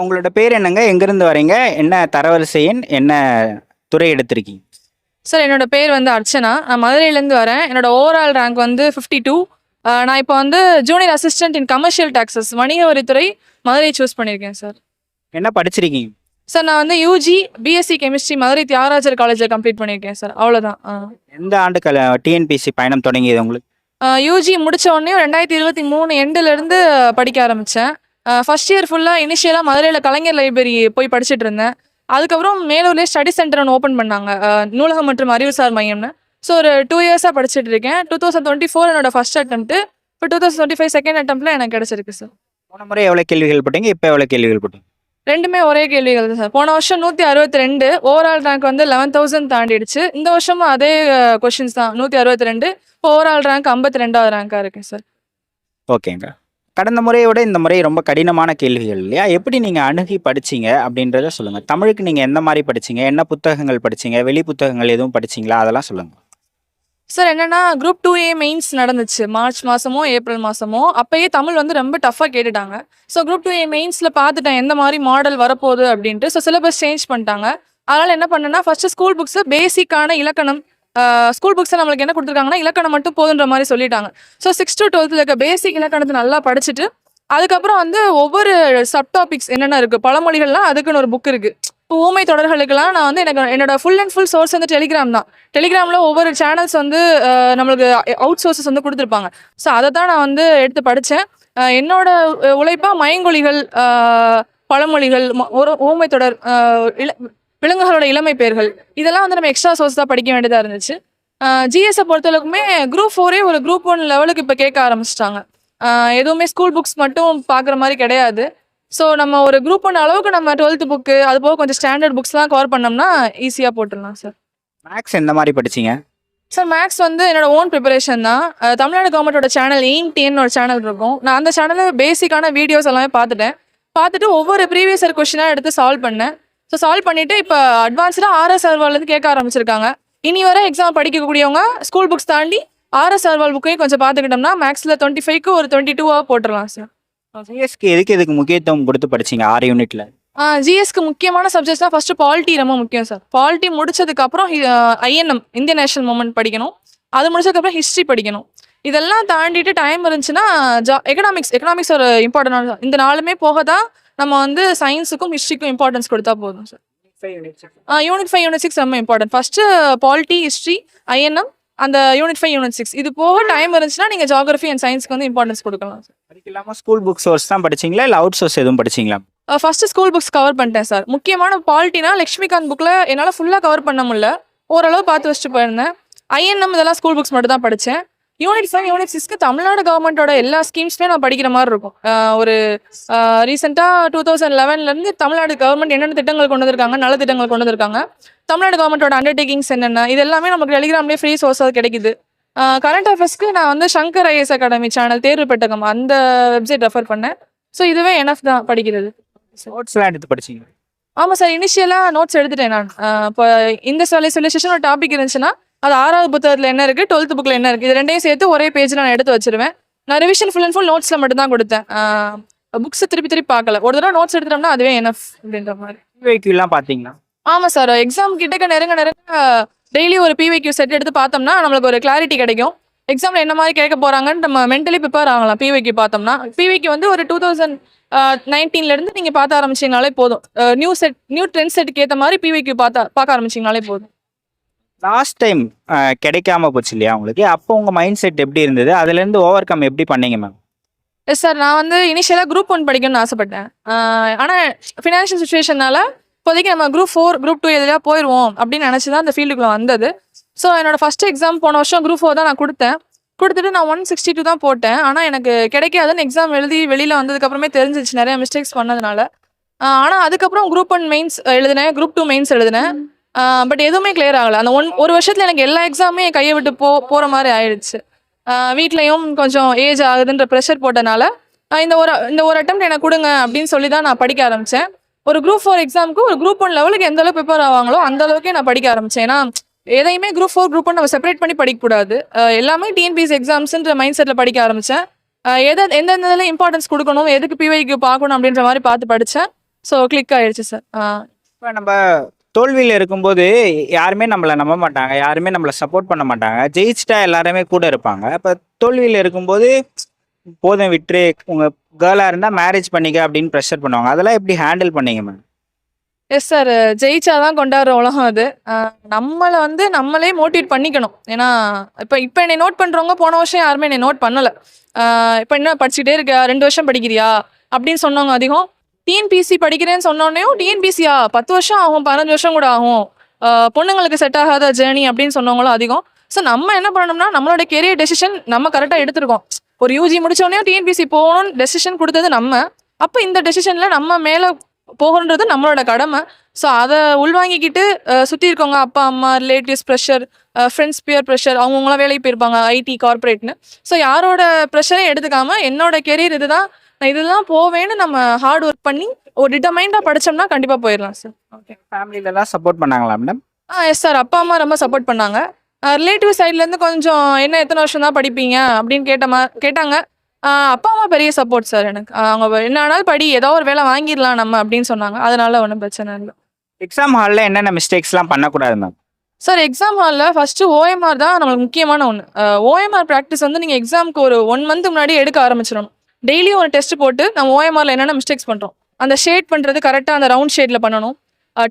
உங்களோட பேர் என்னங்க? எங்கேருந்து வரீங்க? என்ன தரவரிசை எண்? என்ன துறை எடுத்திருக்கீங்க? சார் என்னோட பேர் வந்து அர்ச்சனா. நான் மதுரையிலேருந்து வரேன். என்னோட ஓவரால் ரேங்க் வந்து 52. நான் இப்போ வந்து ஜூனியர் அசிஸ்டன்ட் இன் கமர்ஷியல் டாக்ஸஸ் வணிக வரித்துறை மதுரை சூஸ் பண்ணியிருக்கேன் சார். என்ன படிச்சிருக்கீங்க? சார் நான் வந்து UG BSc chemistry Madurai Thiagarajar காலேஜில் கம்ப்ளீட் பண்ணியிருக்கேன் சார். அவ்வளோதான். எந்த ஆண்டு டிஎன்பிஎஸ்சி பயணம் தொடங்கியது உங்களுக்கு? யூஜி முடிச்ச உடனே 2023 எண்டுலேருந்து படிக்க ஆரம்பித்தேன். ஃபர்ஸ்ட் இயர் ஃபுல்லாக இனிஷியலாக மதுரையில் கலைஞர் லைப்ரரி போய் படிச்சுட்டு இருந்தேன். அதுக்கப்புறம் மேலூர்லேயே ஸ்டடி சென்டர் ஒன்று ஓப்பன் பண்ணாங்க, நூலகம் மற்றும் அறிவுசார் மையம்னு. ஸோ ஒரு 2 இயர்ஸாக படிச்சுட்டு இருக்கேன். 2024 என்னோட ஃபர்ஸ்ட் அட்டம்ப்ட். இப்போ 2025 செகண்ட் அட்டம்ப்ட்ல எனக்கு கிடைச்சிருக்கு சார். போன முறை எவ்வளோ கேள்விகள் போட்டீங்க? இப்போ எவ்வளோ கேள்விகள் போட்டீங்க? ரெண்டுமே ஒரே கேள்விகள் தான் சார். போன வருஷம் 162, ஓவரால் ரேங்க் வந்து 11,000 தாண்டிடுச்சு. இந்த வருஷமும் அதே கொஷின்ஸ் தான், 162. இப்போ ஓவரால் ரேங்க் 52வது ரேங்காக இருக்கேன் சார். ஓகேங்க. கடந்த முறையை விட இந்த முறை ரொம்ப கடினமான கேள்விகள் இல்லையா? எப்படி நீங்கள் அணுகி படிச்சீங்க அப்படின்றத சொல்லுங்கள். தமிழுக்கு நீங்கள் எந்த மாதிரி படிச்சீங்க? என்ன புத்தகங்கள் படிச்சீங்க? வெளி புத்தகங்கள் எதுவும் படிச்சீங்களா? அதெல்லாம் சொல்லுங்கள். சார் என்னன்னா, குரூப் 2A மெயின்ஸ் நடந்துச்சு மார்ச் மாதமோ ஏப்ரல் மாதமோ. அப்பயே தமிழ் வந்து ரொம்ப டஃப்பாக கேட்டுட்டாங்க. ஸோ குரூப் 2A மெயின்ஸில் பார்த்துட்டேன் எந்த மாதிரி மாடல் வரப்போகுது அப்படின்ட்டு. ஸோ சிலபஸ் சேஞ்ச் பண்ணிட்டாங்க. அதனால் என்ன பண்ணேன்னா, ஃபஸ்ட்டு ஸ்கூல் புக்ஸு பேசிக்கான இலக்கணம், ஸ்கூல் புக்ஸை நம்மளுக்கு என்ன கொடுத்துருக்காங்கன்னா இலக்கணம் மட்டும் போதுன்ற மாதிரி சொல்லிட்டாங்க. ஸோ 6 to 12th இருக்க பேசிக் இலக்கணத்தை நல்லா படிச்சுட்டு, அதுக்கப்புறம் வந்து ஒவ்வொரு சப் டாபிக்ஸ் என்னென்ன இருக்குது, பழமொழிகள்லாம் அதுக்குன்னு ஒரு புக் இருக்குது. இப்போ ஊமை தொடர்களுக்கெல்லாம் நான் வந்து எனக்கு என்னோட ஃபுல் அண்ட் ஃபுல் சோர்ஸ் வந்து டெலிகிராம் தான். டெலிகிராமில் ஒவ்வொரு சேனல்ஸ் வந்து நம்மளுக்கு அவுட் சோர்சஸ் வந்து கொடுத்துருப்பாங்க. ஸோ அதை தான் நான் வந்து எடுத்து படித்தேன். என்னோட உழைப்பாக மயங்கொலிகள், பழமொழிகள், ஒரு ஊமை தொடர், விலங்குகளோட இளமை பெயர்கள், இதெல்லாம் வந்து நம்ம எக்ஸ்ட்ரா சோர்ஸ் தான் படிக்க வேண்டியதாக இருந்துச்சு. ஜிஎஸை பொறுத்தளவுக்குமே குரூப் 4 ஒரு குரூப் 1 லெவலுக்கு இப்போ கேட்க ஆரம்பிச்சிட்டாங்க. எதுவுமே ஸ்கூல் புக்ஸ் மட்டும் பார்க்குற மாதிரி கிடையாது. ஸோ நம்ம ஒரு குரூப் 1 அளவுக்கு நம்ம 12th புக்கு அது போக கொஞ்சம் ஸ்டாண்டர்ட் புக்ஸ்லாம் கவர் பண்ணோம்னா ஈஸியாக போட்டுடலாம் சார். மேக்ஸ் எந்த மாதிரி படிச்சீங்க? சார் மேக்ஸ் வந்து என்னோட ஓன் ப்ரிப்பரேஷன் தான். தமிழ்நாடு கவர்மெண்ட்டோட சேனல் எய்ம்டின்னு ஒரு சேனல் இருக்கும். நான் அந்த சேனலில் பேசிக்கான வீடியோஸ் எல்லாமே பார்த்துட்டு ஒவ்வொரு ப்ரீவியஸ் இயர் கொஸ்டினாக எடுத்து சால்வ் பண்ணேன். ஸோ சால்வ் பண்ணிவிட்டு இப்போ அட்வான்ஸ்டாக ஆர்எஸ் அகர்வால்லேருந்து கேட்க ஆரம்பிச்சிருக்காங்க. இனி வர எக்ஸாம் படிக்கக்கூடியவங்க ஸ்கூல் புக்ஸ் தாண்டி ஆர்எஸ் அகர்வால் புக்கையும் கொஞ்சம் பார்த்துக்கிட்டோம்னா மேக்ஸில் 25க்கு ஒரு 22 போட்டுடலாம் சார். சிஎஸ்க்கு எதுக்கு முக்கியத்துவம் கொடுத்து படிச்சீங்க 6 யூனிட்ல? ஜிஎஸ்க்கு முக்கியமான சப்ஜெக்ட்ஸ் தான். ஃபர்ஸ்ட் பாலிட்டி ரொம்ப முக்கியம் சார். பாலிட்டி முடிச்சதுக்கப்புறம் ஐஎன்எம் இந்தியன் நேஷனல் மூமெண்ட் படிக்கணும். அது முடிச்சதுக்கப்புறம் ஹிஸ்ட்ரி படிக்கணும். இதெல்லாம் தாண்டிட்டு டைம் இருந்துச்சுன்னா எக்கனாமிக்ஸ் ஒரு இம்பார்ட்டன்டான. இந்த நாளுமே போக தான் நம்ம வந்து சயின்ஸுக்கும் ஹிஸ்ட்ரிக்கும் இம்பார்ட்டன்ஸ் கொடுத்தா போதும் சார். யூனிட் 5 யூனிட் 6 ரொம்ப important. First polity, history, INM, அந்த யூனிட் 5 யூனிட் 6 இது போக டைம் இருந்துச்சுன்னா நீங்கள் ஜியோகிராஃபி அண்ட் சயின்ஸ்க்கு வந்து இம்பார்ட்டன்ஸ் கொடுக்கலாம் சார். அதுக்கு இல்லாமல் ஸ்கூல் புக் சோர்ஸ் தான் படிச்சீங்களா இல்லை அவுட் சோர்ஸ் எதுவும் படிச்சீங்களா? ஃபர்ஸ்ட் ஸ்கூல் புக்ஸ் கவர் பண்ணிட்டேன் சார். முக்கியமான பாலிட்டினா லக்ஷ்மிகாந்த் புக்கில் என்னால் ஃபுல்லாக கவர் பண்ண முடியல, ஓரளவு பார்த்து வச்சுட்டு போயிருந்தேன். ஐஎன்எம் இதெல்லாம் ஸ்கூல் புக்ஸ் மட்டும் தான் படித்தேன். யூனிட் 5 யூனிட் 6க்கு தமிழ்நாடு கவர்மெண்ட்டோட எல்லா ஸ்கீம்ஸுமே நான் படிக்கிற மாதிரி இருக்கும். ஒரு ரீசெண்டாக 2011லேருந்து தமிழ்நாடு கவர்மெண்ட் என்னென்ன திட்டங்கள் கொண்டு வந்திருக்காங்க, நல்ல திட்டங்கள் கொண்டு வந்திருக்காங்க, தமிழ்நாடு கவர்மெண்ட்டோட அண்டர்டேக்கிங்ஸ் என்னென்ன, இது எல்லாமே நமக்கு டெலிகிராம்லேயே ஃப்ரீ சோர்ஸாக கிடைக்குது. கரண்ட் அஃபேர்ஸ்க்கு நான் வந்து சங்கர் ஐஎஸ் அகாடமி சேனல் தேர்வு பெட்டகம் அந்த வெப்சைட் ரெஃபர் பண்ணேன். ஸோ இதுவே எனஃப் தான் படிக்கிறது. நோட்ஸ்லாம் எடுத்து படிச்சீங்க? ஆமாம் சார், இனிஷியலாக நோட்ஸ் எடுத்துட்டேன் நான். இப்போ இந்த சொல்யூஷன் ஒரு டாபிக் இருந்துச்சுன்னா அது 6வது புத்தகத்தில் என்ன இருக்குது, 12th புக்கில் என்ன இருக்குது, இது ரெண்டையும் சேர்த்து ஒரே பேஜில் நான் எடுத்து வச்சிருவேன். நான் ரிவிஷன் ஃபுல் அண்ட் ஃபுல் நோட்ஸில் மட்டும் தான் கொடுத்தேன். புக்ஸை திருப்பி பார்க்கல. ஒரு தடவை நோட்ஸ் எடுத்துட்டோம்னா அதுவே எனஃப் அப்படின்ற மாதிரி. பிவைக்யூலாம் பார்த்தீங்களா? ஆமாம் சார், எக்ஸாம் கிட்டக்க நெருங்க டெய்லி ஒரு பிவைக்யூ செட் எடுத்து பார்த்தோம்னா நம்மளுக்கு ஒரு கிளாரிட்டி கிடைக்கும். எக்ஸாமில் என்ன மாதிரி கேட்க போகிறாங்கன்னு நம்ம மென்டலி ப்ரிப்பேர் ஆகலாம். பிவைக்யூ பார்த்தோம்னா பிவைக்யூ வந்து ஒரு 2019லேருந்து நீங்கள் பார்த்து ஆரம்பிச்சிங்கனாலே போதும். நியூ ட்ரெண்ட் செட்டுக்கு ஏற்ற மாதிரி பிவைக்யூ பார்க்க ஆரம்பிச்சிங்கனாலே போதும். லாஸ்ட் டைம் கிடைக்காம போச்சு இல்லையா உங்களுக்கு? அப்போ உங்கள் மைண்ட் செட் எப்படி இருந்தது? அதுலேருந்து ஓவர் கம் எப்படி பண்ணீங்க மேம்? எஸ் சார், நான் வந்து இனிஷியலாக குரூப் 1 படிக்கணும்னு ஆசைப்பட்டேன். ஆனால் ஃபினான்ஷியல் சுச்சுவேஷனால இப்போதைக்கு நம்ம குரூப் 4 குரூப் 2 எதுலையா போயிடுவோம் அப்படின்னு நினச்சி தான் அந்த ஃபீல்டுக்குள்ள வந்தது. ஸோ என்னோட ஃபர்ஸ்ட் எக்ஸாம் போன வருஷம் குரூப் 4 தான் நான் கொடுத்துட்டு நான் 162 தான் போட்டேன். ஆனால் எனக்கு கிடைக்காதுன்னு எக்ஸாம் எழுதி வெளியில் வந்ததுக்கப்புறமே தெரிஞ்சிச்சு நிறைய மிஸ்டேக்ஸ் பண்ணதுனால. ஆனால் அதுக்கப்புறம் குரூப் 1 மெயின்ஸ் எழுதினேன், குரூப் 2 மெயின்ஸ் எழுதினேன். பட் எதுவுமே கிளியர் ஆகலை. அந்த ஒரு வருஷத்தில் எனக்கு எல்லா எக்ஸாமே கையை விட்டு போகிற மாதிரி ஆயிடுச்சு. வீட்லேயும் கொஞ்சம் ஏஜ் ஆகுதுன்ற ப்ரெஷர் போட்டனால இந்த ஒரு அட்டெம்ப்ட் எனக்கு கொடுங்க அப்படின்னு சொல்லி தான் நான் படிக்க ஆரம்பித்தேன். ஒரு குரூப் 4 எக்ஸாமுக்கு ஒரு குரூப் 1 லெவலுக்கு எந்த அளவுக்கு ப்ரிப்பேர் ஆவாங்களோ அந்த அளவுக்கே நான் படிக்க ஆரம்பித்தேன். ஏன்னா எதையுமே குரூப் 4 குரூப் 1 நம்ம செப்பரேட் பண்ணி படிக்கக்கூடாது. எல்லாமே டிஎன்பிஎஸ்சி எக்ஸாம்ஸ்ன்ற மைண்ட் செட்டில் படிக்க ஆரம்பித்தேன். எந்தெந்த இதில் இம்பார்ட்டன்ஸ் கொடுக்கணும், எதுக்கு பிவைக்கு பார்க்கணும் அப்படின்ற மாதிரி பார்த்து படித்தேன். ஸோ கிளிக் ஆயிடுச்சு சார். இப்போ நம்ம தோல்வியில் இருக்கும்போது யாருமே நம்மளை நம்ப மாட்டாங்க, யாருமே நம்மளை சப்போர்ட் பண்ண மாட்டாங்க. ஜெயிச்சிட்டா எல்லாருமே கூட இருப்பாங்க. இப்போ தோல்வியில் இருக்கும்போது போதும் விட்டுரு, உங்கள் கேர்ளாக இருந்தால் மேரேஜ் பண்ணிக்க அப்படின்னு ப்ரெஷர் பண்ணுவாங்க. அதெல்லாம் எப்படி ஹேண்டில் பண்ணீங்க மேம்? Yes sir. ஜெயிச்சாதான் கொண்டாடுற உலகம் அது. நம்மளை வந்து நம்மளே மோட்டிவேட் பண்ணிக்கணும். ஏன்னா இப்போ என்னை நோட் பண்ணுறவங்க போன வருஷம் யாருமே என்னை நோட் பண்ணலை. இப்போ என்ன படிச்சுக்கிட்டே இருக்கியா, 2 வருஷம் படிக்கிறியா அப்படின்னு சொன்னவங்க அதிகம். டிஎன்பிசி படிக்கிறேன்னு சொன்னோடனையும் டிஎன்பிசியா 10 வருஷம் ஆகும், 15 வருஷம் கூட ஆகும், பொண்ணுங்களுக்கு செட் ஆகாத ஜேர்னி அப்படின்னு சொன்னவங்களும் அதிகம். ஸோ நம்ம என்ன பண்ணணும்னா நம்மளோட கெரியர் டெசிஷன் நம்ம கரெக்டாக எடுத்திருக்கோம். ஒரு யூஜி முடிச்சோடனே டிஎன்பிசி போகணும்னு டெசிஷன் கொடுத்தது நம்ம. அப்போ இந்த டெசிஷனில் நம்ம மேலே போகணுன்றது நம்மளோட கடமை. ஸோ அதை உள்வாங்கிக்கிட்டு சுற்றி இருக்கவங்க அப்பா அம்மா relatives pressure, friends peer pressure, அவங்கவுங்களாம் வேலைக்கு போயிருப்பாங்க ஐடி கார்ப்பரேட்னு. ஸோ யாரோட ப்ரெஷரையும் எடுத்துக்காமல் என்னோட கெரியர் இதுதான், நான் இதெல்லாம் போவேன்னு நம்ம ஹார்ட் ஒர்க் பண்ணி ஒரு டிட்டர்மைண்டாக படித்தோம்னா கண்டிப்பாக போயிடலாம் சார். ஓகே. ஃபேமிலியிலலாம் சப்போர்ட் பண்ணாங்களா மேடம்? Yes sir. அப்பா அம்மா ரொம்ப சப்போர்ட் பண்ணாங்க. ரிலேட்டிவ் சைட்லேருந்து கொஞ்சம் என்ன எத்தனை வருஷம் தான் படிப்பீங்க அப்படின்னு கேட்டாங்க. அப்பா அம்மா பெரிய சப்போர்ட் சார் எனக்கு. அவங்க என்ன ஆனாலும் படி, ஏதோ ஒரு வேலை வாங்கிடலாம் நம்ம அப்படின்னு சொன்னாங்க. அதனால ஒன்றும் பிரச்சனை இல்லை. எக்ஸாம் ஹாலில் என்னென்ன மிஸ்டேக்ஸ்லாம் பண்ணக்கூடாது மேம்? சார் எக்ஸாம் ஹாலில் ஃபஸ்ட்டு ஓஎம்ஆர் தான் நம்மளுக்கு முக்கியமான ஒன்று. ஓஎம்ஆர் ப்ராக்டிஸ் வந்து நீங்கள் எக்ஸாமுக்கு ஒரு 1 மந்த் முன்னாடி எடுக்க ஆரம்பிச்சிடணும். டெய்லியும் ஒரு டெஸ்ட் போட்டு நம்ம ஓஎம்ஆரில் என்னென்ன மிஸ்டேக்ஸ் பண்ணுறோம் அந்த ஷேட் பண்ணுறது கரெக்டாக அந்த ரவுண்ட் ஷேடில் பண்ணணும்.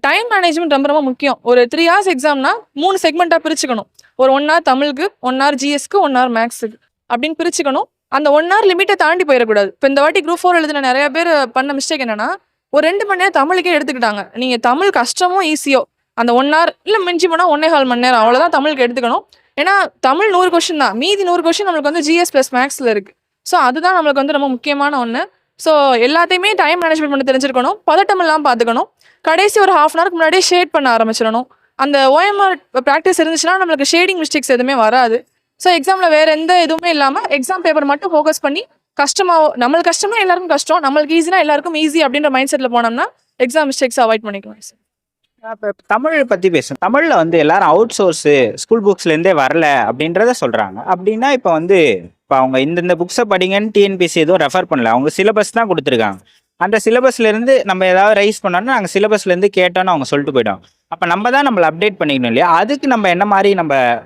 டைம் மேனேஜ்மெண்ட் ரொம்ப ரொம்ப முக்கியம். ஒரு 3 hours எக்ஸாம்னா 3 செக்மெண்ட்டாக பிரிச்சுக்கணும். ஒரு 1 hour தமிழுக்கு, 1 hour ஜிஎஸ்க்கு, 1 hour மேக்ஸுக்கு அப்படின்னு பிரிச்சுக்கணும். அந்த 1 hour லிமிட்டை தாண்டி போயிடக்கூடாது. இப்போ இந்த வாட்டி குரூப் 4 எழுதின நிறைய பேர் பண்ண மிஸ்டேக் என்னன்னா, ஒரு 2 மணி நேரம் தமிழுக்கே எடுத்துக்கிட்டாங்க. நீங்கள் தமிழ் கஷ்டமோ ஈஸியோ அந்த 1 hour இல்லை மிஞ்சி போனால் 1.25 மணி நேரம் அவ்வளோதான் தமிழுக்கு எடுத்துக்கணும். ஏன்னா தமிழ் 100 கொஷின் தான், மீதி 100 கொஷின் நம்மளுக்கு வந்து ஜிஎஸ் ப்ளஸ் மேக்ஸில் இருக்குது. ஸோ அதுதான் நம்மளுக்கு வந்து ரொம்ப முக்கியமான ஒன்று. ஸோ எல்லாத்தையுமே டைம் மேனேஜ்மெண்ட் பண்ணி தெரிஞ்சிருக்கணும், பதட்டம் இல்லாமல் பார்த்துக்கணும். கடைசி ஒரு 1/2 hour முன்னாடியே ஷேட் பண்ண ஆரம்பிச்சிடணும். அந்த ஓஎம்ஆர் ப்ராக்டிஸ் இருந்துச்சுன்னா நம்மளுக்கு ஷேடிங் மிஸ்டேக்ஸ் எதுவுமே வராது. ஸோ எக்ஸாமில் வேறு எந்த இதுவுமே இல்லாமல் எக்ஸாம் பேப்பர் மட்டும் ஃபோக்கஸ் பண்ணி நம்மளுக்கு கஷ்டம்னா எல்லாருக்கும் கஷ்டம், நம்மளுக்கு ஈஸினா எல்லாருக்கும் ஈஸி அப்படின்ற மைண்ட் செட்டில் போனோம்னா எக்ஸாம் மிஸ்டேக்ஸ் அவாய்ட் பண்ணிக்கலாம் சார். இப்போ தமிழ் பற்றி பேசுகிறோம். தமிழில் வந்து எல்லாரும் அவுட் சோர்ஸு ஸ்கூல் புக்ஸ்லேருந்தே வரல அப்படின்றத சொல்கிறாங்க. அப்படின்னா இப்போ அவங்க இந்தந்த புக்ஸை படிங்கன்னு டிஎன்பிசி எதுவும் ரெஃபர் பண்ணல, அவங்க சிலபஸ் தான் கொடுத்துருக்காங்க. அந்த சிலபஸ்லேருந்து நம்ம ஏதாவது ரைஸ் பண்ணோன்னா நாங்கள் சிலபஸ்லேருந்து கேட்டோன்னு அவங்க சொல்லிட்டு போயிட்டோம். அப்போ நம்ம தான் நம்மளை அப்டேட் பண்ணிக்கணும் இல்லையா? அதுக்கு நம்ம என்ன மாதிரி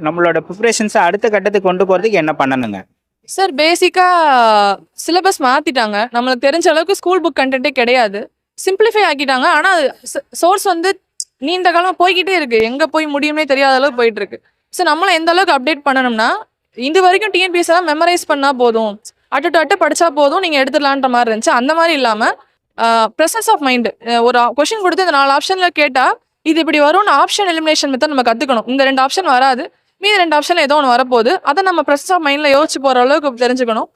நம்மளோட ப்ரிப்ரேஷன்ஸை அடுத்த கட்டத்துக்கு கொண்டு போகிறதுக்கு என்ன பண்ணணுங்க? சார் பேசிக்காக சிலபஸ் மாற்றிட்டாங்க. நம்மளுக்கு தெரிஞ்ச அளவுக்கு ஸ்கூல் புக் கண்டென்ட்டே கிடையாது, சிம்பிளிஃபை ஆக்கிட்டாங்க. ஆனால் சோர்ஸ் வந்து நீண்ட காலமாக போய்கிட்டே இருக்குது, எங்கே போய் முடியும்னே தெரியாத அளவுக்கு போயிட்டு இருக்கு. ஸோ நம்மளை எந்த அளவுக்கு அப்டேட் பண்ணணும்னா, இது வரைக்கும் டிஎன்பிஎஸ் எல்லாம் மெமரைஸ் பண்ணால் போதும், அட்டு படித்தா போதும், நீங்கள் எடுத்துடலான்ற மாதிரி இருந்துச்சு. அந்த மாதிரி இல்லாமல் ப்ரெசன்ஸ் ஆஃப் மைண்டு, ஒரு கொஷின் கொடுத்து இந்த 4 ஆப்ஷனில் கேட்டால் இது இப்படி வரும்னு ஆப்ஷன் எலிமினேஷன் மெத்தட் நம்ம கற்றுக்கணும். இந்த 2 ஆப்ஷன் வராது, மீதி 2 ஆப்ஷனில் ஏதோ ஒன்று வரப்போகுது, அதை நம்ம ப்ரெசன்ஸ் ஆஃப் மைண்டில் யோசிச்சு போகிற அளவுக்கு தெரிஞ்சுக்கணும்.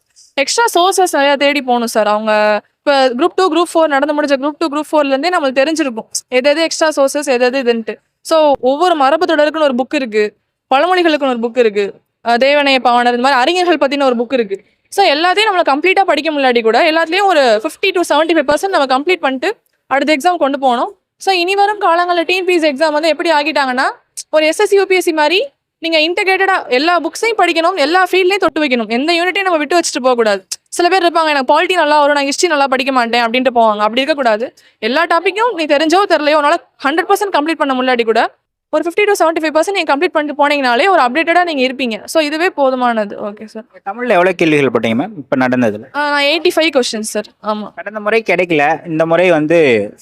எக்ஸ்ட்ரா சோர்சஸ் நிறையா தேடி போகணும் சார். அவங்க இப்போ குரூப் 2 குரூப் 4 நடந்து முடிஞ்ச குரூப் 2 குரூப் 4லேருந்தே நம்மளுக்கு தெரிஞ்சிருக்கும் எது எக்ஸ்ட்ரா சோர்சஸ் எது இதுன்ட்டு. ஸோ ஒவ்வொரு மரபு தொடருக்குன்னு ஒரு புக் இருக்குது, பழமொழிகளுக்குன்னு ஒரு புக் இருக்குது, தேவனைய பாவனர், இந்த மாதிரி அறிஞர்கள் பற்றின ஒரு புக் இருக்குது. ஸோ எல்லாத்தையும் நம்மளை கம்ப்ளீட்டாக படிக்க முன்னாடி கூட எல்லாத்துலேயும் ஒரு 50 to 75% நம்ம கம்ப்ளீட் பண்ணிட்டு அடுத்த எக்ஸாம் கொண்டு போகணும். ஸோ இனி வரும் காலங்களில் டிஎன்பிஎஸ்சி எக்ஸாம் வந்து எப்படி ஆகிட்டாங்கன்னா, ஒரு எஸ்எஸ்சி யூபிஎஸ்சி மாதிரி நீங்கள் இன்டெகிரேட்டடாக எல்லா புக்ஸையும் படிக்கணும், எல்லா ஃபீல்ட்லையும் தொட்டு வைக்கணும், எந்த யூனிட்டையும் நம்ம விட்டு வச்சுட்டு போகக்கூடாது. சில பேர் இருப்பாங்க, எனக்கு பாலிட்டி நல்லா வரும், நான் ஹிஸ்ட்ரி நல்லா படிக்க மாட்டேன் அப்படின்ட்டு போவாங்க. அப்படி இருக்கக்கூடாது. எல்லா டாப்பிக்கும் நீ தெரிஞ்சோ தெரியலையோ உன்னால் 100% கம்ப்ளீட் பண்ண முன்னாடி கூட ஒரு 50 to 75% நீங்கள் கம்ப்ளீட் பண்ணிட்டு போனீங்கனாலே ஒரு அப்டேட்டடாக நீங்கள் இருப்பீங்க. ஸோ இதுவே போதுமானது. Okay sir. தமிழில் எவ்வளோ கேள்விகள் போட்டீங்க மேம் இப்போ நடந்ததில்? நான் 85 கொஸ்டின்ஸ் சார். ஆமாம். கடந்த முறை கிடைக்கல, இந்த முறை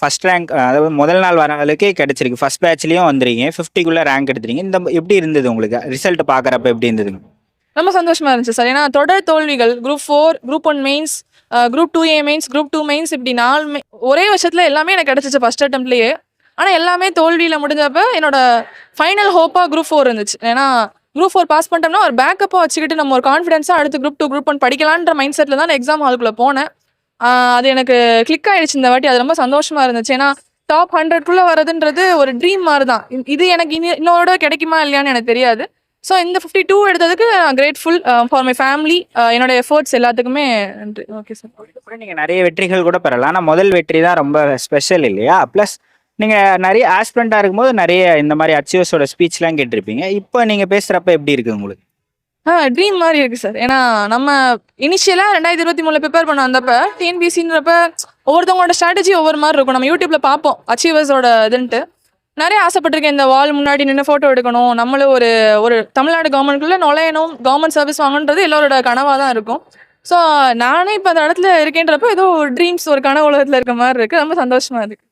ஃபர்ஸ்ட் ரேங்க், அதாவது முதல் நாள் வரவங்களுக்கே கிடைச்சிருக்கு. ஃபர்ஸ்ட் பேட்ச்லேயும் வந்துருக்கீங்க, 50க்குள்ளே ரேங்க் எடுத்துறீங்க. எப்படி இருந்தது உங்களுக்கு ரிசல்ட் பார்க்குறப்ப? எப்படி இருந்ததுங்க? ரொம்ப சந்தோஷமா இருந்துச்சு சார். ஏன்னா தொடர் தோல்விகள் group 4, group 1 mains, group 2A mains, group 2 mains, இப்படி 4 ஒரே வருஷத்தில் எல்லாமே எனக்கு கிடச்சிச்சு ஃபர்ஸ்ட் அட்டம்ப்ட்லேயே. ஆனால் எல்லாமே தோல்வியில் முடிஞ்சப்ப என்னோட ஃபைனல் ஹோப்பாக குரூப் 4 இருந்துச்சு. ஏன்னா குரூப் 4 பாஸ் பண்ணிட்டோம்னா ஒரு பேக்கப்பாக வச்சுக்கிட்டு நம்ம ஒரு கான்ஃபிடென்ஸாக அடுத்து குரூப் 2 குரூப் 1 படிக்கலான்ற மைண்ட் செட்டில் தான் எக்ஸாம் ஹாலுக்குள்ளே போனேன். அது எனக்கு கிளிக் ஆகிடுச்சு இந்த வாட்டி. அது ரொம்ப சந்தோஷமாக இருந்துச்சு. ஏன்னா டாப் 100க்குள்ளே வரதுன்றது ஒரு ட்ரீம் மாதிரி தான். இது எனக்கு இன்னொரு கிடைக்குமா இல்லையான்னு எனக்கு தெரியாது. ஸோ இந்த 52 எடுத்ததுக்கு நான் கிரேட்ஃபுல் ஃபார் மை ஃபேமிலி, என்னோட எஃபர்ட்ஸ் எல்லாத்துக்குமே நன்றி. Okay sir. நீங்கள் நிறைய வெற்றிகள் கூட பெறலாம், ஆனால் முதல் வெற்றி தான் ரொம்ப ஸ்பெஷல் இல்லையா? ப்ளஸ் நீங்கள் நிறைய ஆஸ்பிரண்ட்டாக இருக்கும்போது நிறைய இந்த மாதிரி அச்சீவர்ஸோட ஸ்பீச்லாம் கேட்டிருப்பீங்க. இப்போ நீங்கள் பேசுகிறப்ப எப்படி இருக்குது உங்களுக்கு? ட்ரீம் மாதிரி இருக்குது சார். ஏன்னா நம்ம இனிஷியலாக 2023 ப்ரிப்பேர் பண்ண வந்தப்போ டிஎன்பிசின்றப்ப ஒவ்வொருத்தவங்களோட ஸ்ட்ராட்டஜி ஒவ்வொரு மாதிரி இருக்கும். நம்ம யூடியூப்ல பார்ப்போம் அச்சீவர்ஸோட இதுன்ட்டு. நிறைய ஆசைப்பட்டிருக்கேன். இந்த வால் முன்னாடி நின்று ஃபோட்டோ எடுக்கணும். நம்மளும் ஒரு ஒரு தமிழ்நாடு கவர்மெண்ட்குள்ளே நுழையணும், கவர்மெண்ட் சர்வீஸ் வாங்கணுன்றது எல்லோரோட கனவாக தான் இருக்கும். ஸோ நானே இப்போ அந்த இடத்துல இருக்கேன்றப்போ ஏதோ ஒரு ட்ரீம்ஸ், ஒரு கனவு உலகத்தில் இருக்க மாதிரி இருக்குது. ரொம்ப சந்தோஷமா இருக்கு.